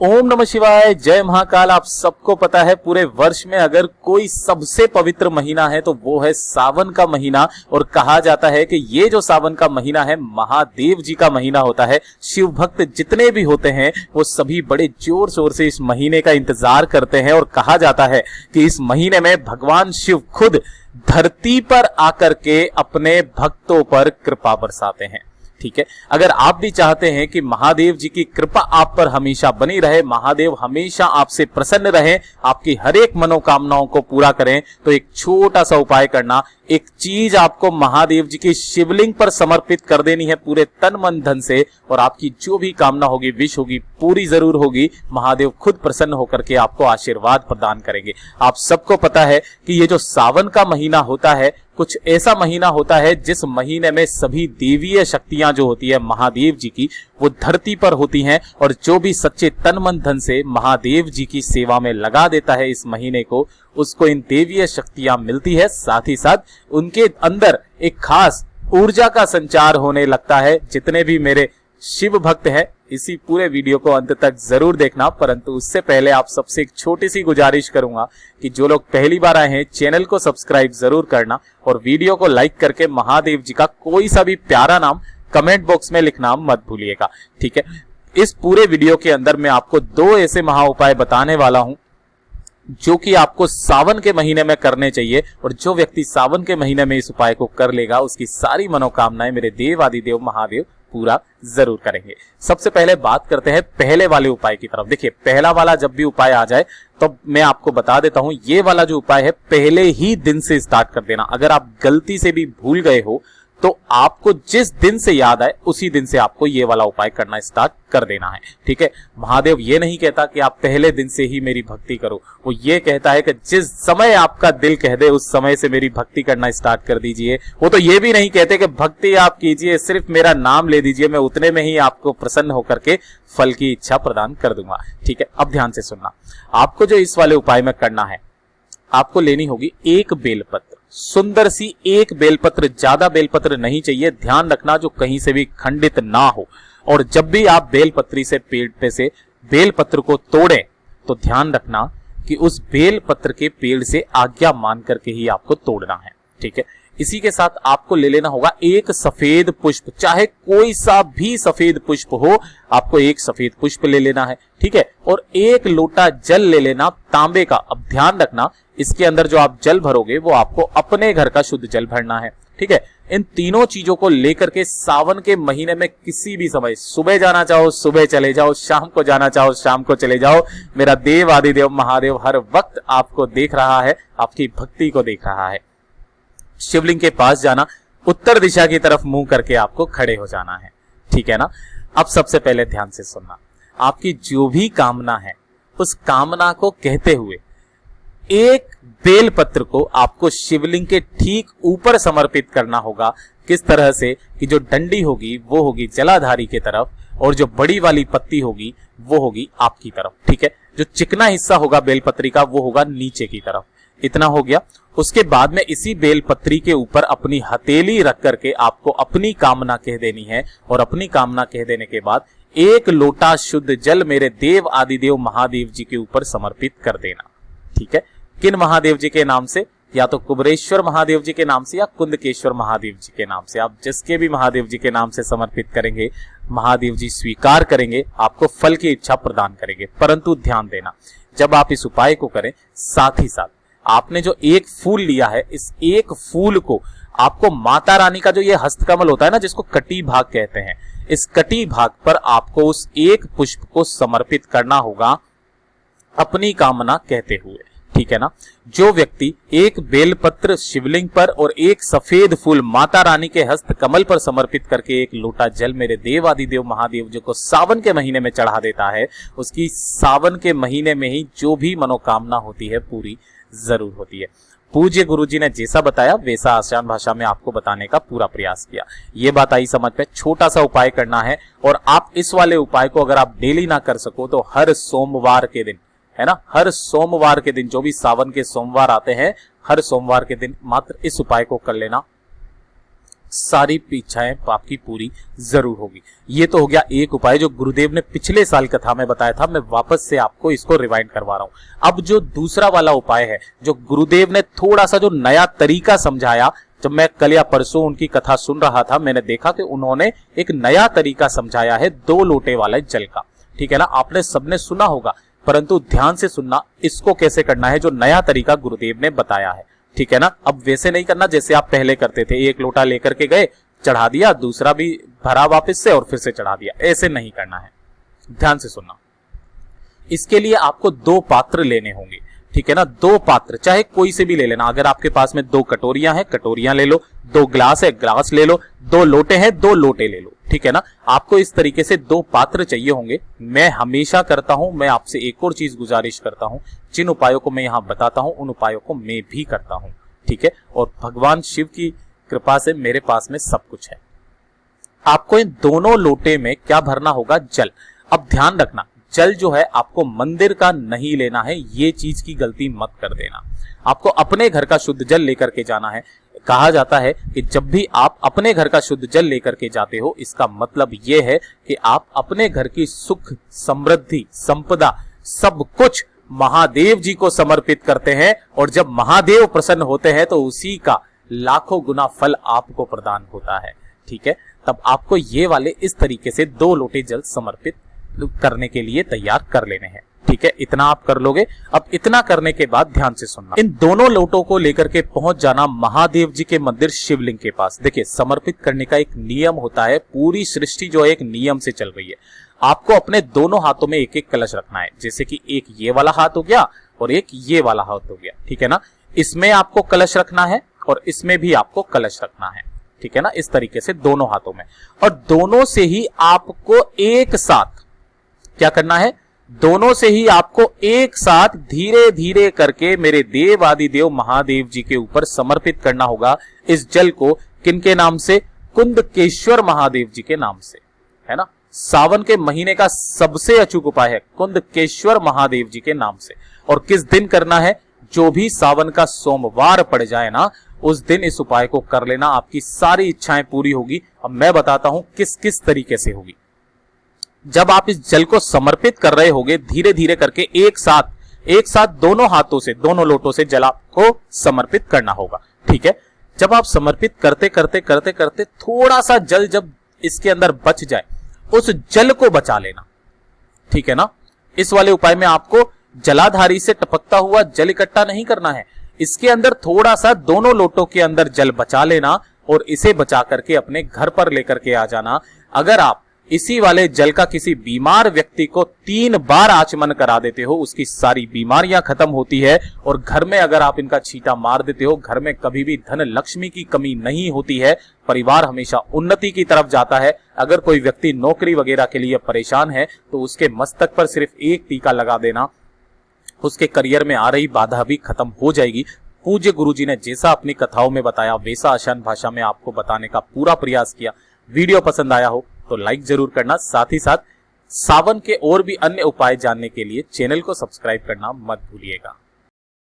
ओम नमः शिवाय, जय महाकाल। आप सबको पता है पूरे वर्ष में अगर कोई सबसे पवित्र महीना है तो वो है सावन का महीना। और कहा जाता है कि ये जो सावन का महीना है महादेव जी का महीना होता है। शिव भक्त जितने भी होते हैं वो सभी बड़े जोर शोर से इस महीने का इंतजार करते हैं। और कहा जाता है कि इस महीने में भगवान शिव खुद धरती पर आकर के अपने भक्तों पर कृपा बरसाते हैं। ठीक है, अगर आप भी चाहते हैं कि महादेव जी की कृपा आप पर हमेशा बनी रहे, महादेव हमेशा आपसे प्रसन्न रहे, आपकी हर एक मनोकामनाओं को पूरा करें, तो एक छोटा सा उपाय करना। एक चीज आपको महादेव जी की शिवलिंग पर समर्पित कर देनी है पूरे तन मन धन से, और आपकी जो भी कामना होगी, विश होगी, पूरी जरूर होगी। महादेव खुद प्रसन्न होकर के आपको आशीर्वाद प्रदान करेंगे। आप सबको पता है कि ये जो सावन का महीना होता है कुछ ऐसा महीना होता है जिस महीने में सभी देवीय शक्तियां जो होती है महादेव जी की वो धरती पर होती हैं। और जो भी सच्चे तन मन धन से महादेव जी की सेवा में लगा देता है इस महीने को, उसको इन देवीय शक्तियां मिलती है। साथ ही साथ उनके अंदर एक खास ऊर्जा का संचार होने लगता है। जितने भी मेरे शिव भक्त हैं इसी पूरे वीडियो को अंत तक जरूर देखना। परंतु उससे पहले आप सबसे एक छोटी सी गुजारिश करूंगा कि जो लोग पहली बार आए हैं चैनल को सब्सक्राइब जरूर करना और वीडियो को लाइक करके महादेव जी का कोई सा भी प्यारा नाम कमेंट बॉक्स में लिखना मत भूलिएगा। ठीक है, इस पूरे वीडियो के अंदर मैं आपको दो ऐसे महा उपाय बताने वाला हूं जो कि आपको सावन के महीने में करने चाहिए। और जो व्यक्ति सावन के महीने में इस उपाय को कर लेगा उसकी सारी मनोकामनाएं मेरे देव आदिदेव महादेव पूरा जरूर करेंगे। सबसे पहले बात करते हैं पहले वाले उपाय की तरफ। देखिए, पहला वाला जब भी उपाय आ जाए तो मैं आपको बता देता हूं, ये वाला जो उपाय है पहले ही दिन से स्टार्ट कर देना। अगर आप गलती से भी भूल गए हो तो आपको जिस दिन से याद आए उसी दिन से आपको ये वाला उपाय करना स्टार्ट कर देना है। ठीक है, महादेव ये नहीं कहता कि आप पहले दिन से ही मेरी भक्ति करो, वो ये कहता है कि जिस समय आपका दिल कह दे उस समय से मेरी भक्ति करना स्टार्ट कर दीजिए। वो तो ये भी नहीं कहते कि भक्ति आप कीजिए, सिर्फ मेरा नाम ले दीजिए, मैं उतने में ही आपको प्रसन्न होकर के फल की इच्छा प्रदान कर दूंगा। ठीक है, अब ध्यान से सुनना। आपको जो इस वाले उपाय में करना है, आपको लेनी होगी एक बेलपत्र, सुंदर सी एक बेलपत्र, ज्यादा बेलपत्र नहीं चाहिए। ध्यान रखना जो कहीं से भी खंडित ना हो। और जब भी आप बेलपत्री से पेड़ पे से बेलपत्र को तोड़ें तो ध्यान रखना कि उस बेलपत्र के पेड़ से आज्ञा मान करके ही आपको तोड़ना है। ठीक है, इसी के साथ आपको ले लेना होगा एक सफेद पुष्प, चाहे कोई सा भी सफेद पुष्प हो, आपको एक सफेद पुष्प ले लेना है। ठीक है, और एक लोटा जल ले लेना तांबे का। अब ध्यान रखना इसके अंदर जो आप जल भरोगे वो आपको अपने घर का शुद्ध जल भरना है। ठीक है, इन तीनों चीजों को लेकर के सावन के महीने में किसी भी समय, सुबह जाना चाहो सुबह चले जाओ, शाम को जाना चाहो शाम को चले जाओ, मेरा देव आदिदेव महादेव हर वक्त आपको देख रहा है, आपकी भक्ति को देख रहा है। शिवलिंग के पास जाना, उत्तर दिशा की तरफ मुंह करके आपको खड़े हो जाना है। ठीक है ना। अब सबसे पहले ध्यान से सुनना, आपकी जो भी कामना है उस कामना को कहते हुए एक बेलपत्र को आपको शिवलिंग के ठीक ऊपर समर्पित करना होगा। किस तरह से कि जो डंडी होगी वो होगी जलाधारी की तरफ और जो बड़ी वाली पत्ती होगी वो होगी आपकी तरफ। ठीक है, जो चिकना हिस्सा होगा बेलपत्री का वो होगा नीचे की तरफ। इतना हो गया। उसके बाद में इसी बेलपत्री के ऊपर अपनी हथेली रख करके आपको अपनी कामना कह देनी है। और अपनी कामना कह देने के बाद एक लोटा शुद्ध जल मेरे देव आदिदेव महादेव जी के ऊपर समर्पित कर देना। ठीक है, किन महादेव जी के नाम से? या तो कुबरेश्वर महादेव जी के नाम से या कुंदकेश्वर महादेव जी के नाम से। आप जिसके भी महादेव जी के नाम से समर्पित करेंगे महादेव जी स्वीकार करेंगे, आपको फल की इच्छा प्रदान करेंगे। परंतु ध्यान देना, जब आप इस उपाय को करें साथ ही साथ आपने जो एक फूल लिया है, इस एक फूल को आपको माता रानी का जो ये हस्तकमल होता है ना, जिसको कटी भाग कहते हैं, इस कटी भाग पर आपको उस एक पुष्प को समर्पित करना होगा अपनी कामना कहते हुए। ठीक है ना। जो व्यक्ति एक बेलपत्र शिवलिंग पर और एक सफेद फूल माता रानी के हस्त कमल पर समर्पित करके एक लोटा जल मेरे देव आदिदेव महादेव जी को सावन के महीने में चढ़ा देता है, उसकी सावन के महीने में ही जो भी मनोकामना होती है पूरी जरूर होती है। पूज्य गुरुजी ने जैसा बताया वैसा आसान भाषा में आपको बताने का पूरा प्रयास किया। ये बात आई समझ में। छोटा सा उपाय करना है और आप इस वाले उपाय को अगर आप डेली ना कर सको तो हर सोमवार के दिन, है ना, हर सोमवार के दिन, जो भी सावन के सोमवार आते हैं हर सोमवार के दिन मात्र इस उपाय को कर लेना। सारी इच्छाएं आपकी पूरी जरूर होगी। ये तो हो गया एक उपाय जो गुरुदेव ने पिछले साल कथा में बताया था, मैं वापस से आपको इसको रिवाइंड करवा रहा हूं। अब जो दूसरा वाला उपाय है, जो गुरुदेव ने थोड़ा सा जो नया तरीका समझाया, जब मैं कल या परसों उनकी कथा सुन रहा था, मैंने देखा कि उन्होंने एक नया तरीका समझाया है 2 लोटे वाले जल का। ठीक है ना, आपने सबने सुना होगा, परंतु ध्यान से सुनना, इसको कैसे करना है जो नया तरीका गुरुदेव ने बताया है। ठीक है ना, अब वैसे नहीं करना जैसे आप पहले करते थे, एक लोटा लेकर के गए, चढ़ा दिया, दूसरा भी भरा वापस से और फिर से चढ़ा दिया, ऐसे नहीं करना है। ध्यान से सुनना। इसके लिए आपको 2 पात्र लेने होंगे। ठीक है ना, 2 पात्र, चाहे कोई से भी ले लेना। अगर आपके पास में 2 कटोरियां हैं, कटोरियां ले लो, 2 ग्लास है, ग्लास ले लो, 2 लोटे हैं, 2 लोटे ले लो। ठीक है ना, आपको इस तरीके से 2 पात्र चाहिए होंगे। मैं हमेशा करता हूं, मैं आपसे एक और चीज गुजारिश करता हूं, जिन उपायों को मैं यहां बताता हूं उन उपायों को मैं भी करता हूं। ठीक है, और भगवान शिव की कृपा से मेरे पास में सब कुछ है। आपको इन दोनों लोटे में क्या भरना होगा? जल। अब ध्यान रखना, जल जो है आपको मंदिर का नहीं लेना है, ये चीज की गलती मत कर देना। आपको अपने घर का शुद्ध जल लेकर के जाना है। कहा जाता है कि जब भी आप अपने घर का शुद्ध जल लेकर के जाते हो, इसका मतलब यह है कि आप अपने घर की सुख, समृद्धि, संपदा, सब कुछ महादेव जी को समर्पित करते हैं। और जब महादेव प्रसन्न होते हैं तो उसी का लाखों गुना फल आपको प्रदान होता है। ठीक है, तब आपको ये वाले इस तरीके से 2 लोटे जल समर्पित करने के लिए तैयार कर लेने हैं। ठीक है, इतना आप कर लोगे। अब इतना करने के बाद ध्यान से सुनना, इन दोनों लोटों को लेकर के पहुंच जाना महादेव जी के मंदिर शिवलिंग के पास। देखिए, समर्पित करने का एक नियम होता है, पूरी सृष्टि जो है एक नियम से चल रही है। आपको अपने दोनों हाथों में एक एक कलश रखना है, जैसे कि एक ये वाला हाथ हो गया और एक ये वाला हाथ हो गया। ठीक है ना, इसमें आपको कलश रखना है और इसमें भी आपको कलश रखना है। ठीक है ना, इस तरीके से दोनों हाथों में, और दोनों से ही आपको एक साथ क्या करना है? दोनों से ही आपको एक साथ धीरे धीरे करके मेरे देव आदि देव महादेव जी के ऊपर समर्पित करना होगा इस जल को। किनके नाम से? कुंदकेश्वर महादेव जी के नाम से, है ना। सावन के महीने का सबसे अचूक उपाय है कुंदकेश्वर महादेव जी के नाम से। और किस दिन करना है? जो भी सावन का सोमवार पड़ जाए ना, उस दिन इस उपाय को कर लेना, आपकी सारी इच्छाएं पूरी होगी। अब मैं बताता हूं किस किस तरीके से होगी। जब आप इस जल को समर्पित कर रहे होगे, धीरे धीरे करके एक साथ दोनों हाथों से, दोनों लोटों से जल आपको समर्पित करना होगा। ठीक है, जब आप समर्पित करते करते करते करते थोड़ा सा जल जब इसके अंदर बच जाए, उस जल को बचा लेना। ठीक है ना, इस वाले उपाय में आपको जलाधारी से टपकता हुआ जल इकट्ठा नहीं करना है। इसके अंदर थोड़ा सा दोनों लोटों के अंदर जल बचा लेना और इसे बचा करके अपने घर पर लेकर के आ जाना। अगर आप इसी वाले जल का किसी बीमार व्यक्ति को 3 बार आचमन करा देते हो, उसकी सारी बीमारियां खत्म होती है। और घर में अगर आप इनका छींटा मार देते हो, घर में कभी भी धन लक्ष्मी की कमी नहीं होती है, परिवार हमेशा उन्नति की तरफ जाता है। अगर कोई व्यक्ति नौकरी वगैरह के लिए परेशान है तो उसके मस्तक पर सिर्फ एक टीका लगा देना, उसके करियर में आ रही बाधा भी खत्म हो जाएगी। पूज्य गुरुजी ने जैसा अपनी कथाओं में बताया, वैसा आसान भाषा में आपको बताने का पूरा प्रयास किया। वीडियो पसंद आया हो तो लाइक जरूर करना, साथ ही साथ सावन के और भी अन्य उपाय जानने के लिए चैनल को सब्सक्राइब करना मत भूलिएगा।